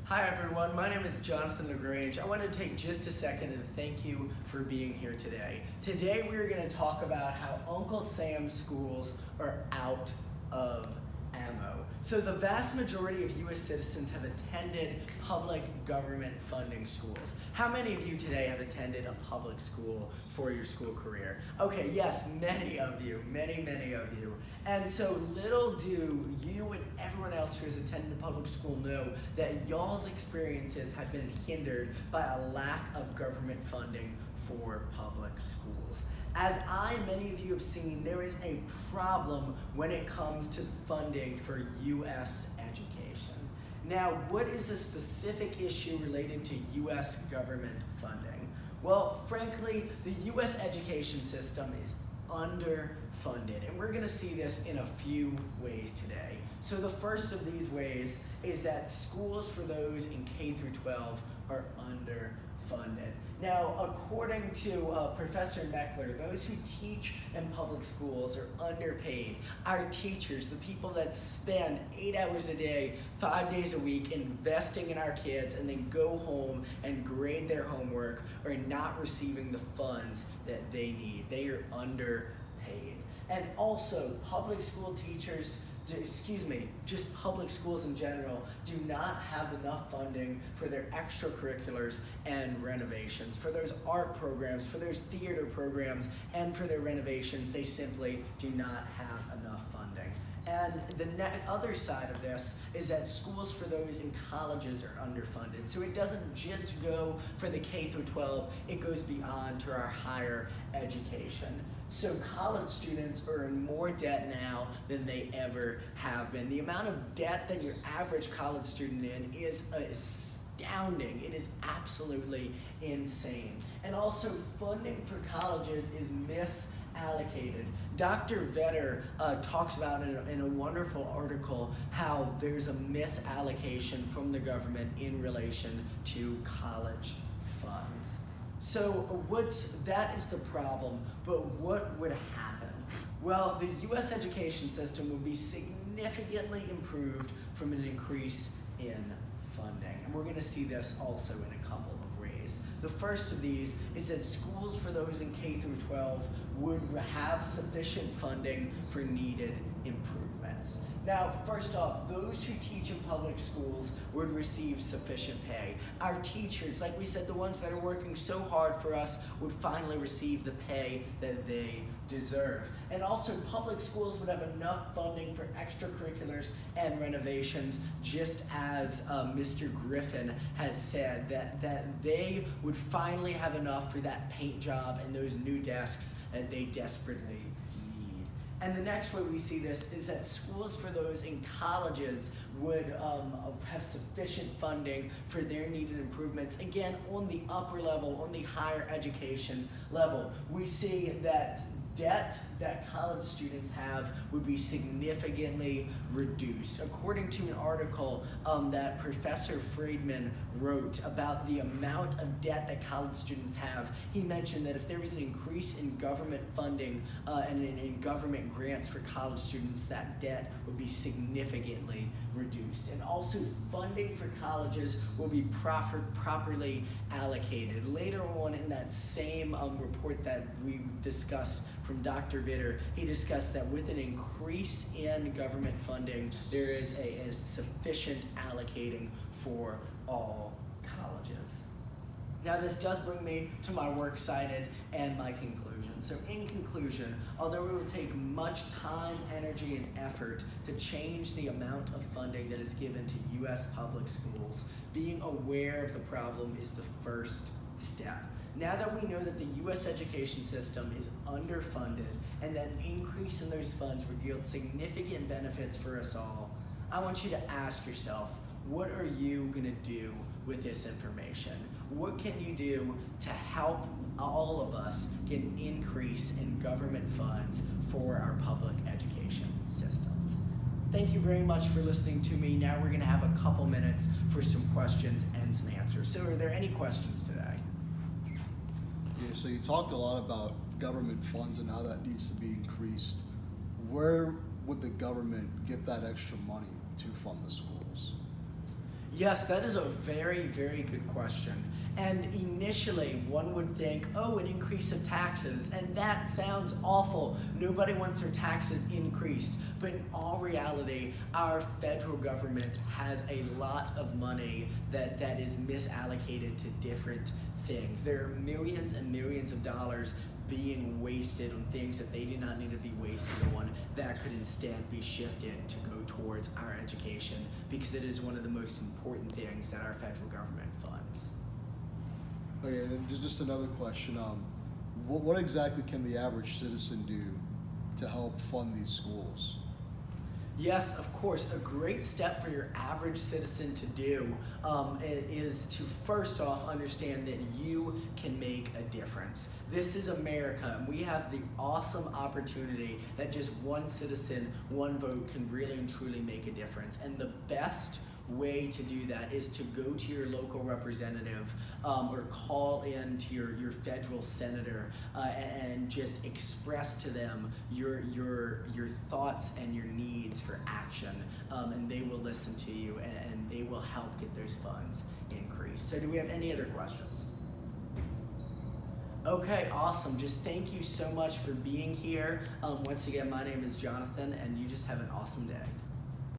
Hi everyone, my name is Jonathan LaGrange. I want to take just a second and thank you for being here today. Today we are going to talk about how Uncle Sam's schools are out of ammo. So the vast majority of U.S. citizens have attended public government funding schools. How many of you today have attended a public school for your school career? Okay, yes, many of you, many of you. And so little do you and everyone else who has attended a public school know that y'all's experiences have been hindered by a lack of government funding for public schools. As many of you have seen, there is a problem when it comes to funding for U.S. education. Now, what is a specific issue related to U.S. government funding? Well, frankly, the U.S. education system is underfunded, and we're going to see this in a few ways today. So the first of these ways is that schools for those in K through 12 are underfunded. Now, according to Professor Meckler, those who teach in public schools are underpaid. Our teachers, the people that spend 8 hours a day, 5 days a week investing in our kids and then go home and grade their homework, are not receiving the funds that they need. They are underpaid. And also, public school teachers, just public schools in general, do not have enough funding for their extracurriculars and renovations. For those art programs, for those theater programs, and for their renovations, they simply do not have enough funding. And the other side of this is that schools for those in colleges are underfunded. So it doesn't just go for the K through 12, it goes beyond to our higher education. So college students are in more debt now than they ever have been. The amount of debt that your average college student in is astounding. It is absolutely insane. And also funding for colleges is misallocated. Dr. Vetter talks about in a wonderful article how there's a misallocation from the government in relation to college funds. So that is the problem, but what would happen? Well, the U.S. education system would be significantly improved from an increase in funding. And we're going to see this also in a couple of ways. The first of these is that schools for those in K through 12 would have sufficient funding for needed improvements. Now, first off, those who teach in public schools would receive sufficient pay. Our teachers, like we said, the ones that are working so hard for us, would finally receive the pay that they deserve. And also, public schools would have enough funding for extracurriculars and renovations, just as Mr. Griffin has said, that they would finally have enough for that paint job and those new desks that they desperately need. And the next way we see this is that schools for those in colleges would have sufficient funding for their needed improvements. Again, on the upper level, on the higher education level, we see that debt that college students have would be significantly reduced. According to an article that Professor Friedman wrote about the amount of debt that college students have, he mentioned that if there was an increase in government funding and in government grants for college students, that debt would be significantly reduced. And also, funding for colleges will be properly allocated. Later on in that same report that we discussed from Dr. Vitter, he discussed that with an increase in government funding, there is a sufficient allocating for all colleges. Now, this does bring me to my works cited and my conclusion. So in conclusion, although it would take much time, energy, and effort to change the amount of funding that is given to U.S. public schools, being aware of the problem is the first step. Now that we know that the U.S. education system is underfunded and that an increase in those funds would yield significant benefits for us all, I want you to ask yourself, what are you going to do with this information? What can you do to help all of us get an increase in government funds for our public education systems? Thank you very much for listening to me. Now we're going to have a couple minutes for some questions and some answers. So are there any questions today? Yeah, so you talked a lot about government funds and how that needs to be increased. Where would the government get that extra money to fund the schools? Yes, that is a very, very good question. And initially, one would think, oh, an increase of taxes, and that sounds awful. Nobody wants their taxes increased. But in all reality, our federal government has a lot of money that is misallocated to different things. There are millions and millions of dollars being wasted on things that they do not need to be wasted on, that could instead be shifted to go towards our education, because it is one of the most important things that our federal government funds. Okay, and just another question. What exactly can the average citizen do to help fund these schools? Yes, of course. A great step for your average citizen to do is to first off understand that you can make a difference. This is America, and we have the awesome opportunity that just one citizen, one vote can really and truly make a difference. And the best way to do that is to go to your local representative or call in to your federal senator and just express to them your thoughts and your needs for action, and they will listen to you, and they will help get those funds increased. So do we have any other questions? Okay, awesome. Just thank you so much for being here. Once again, my name is Jonathan, and you just have an awesome day.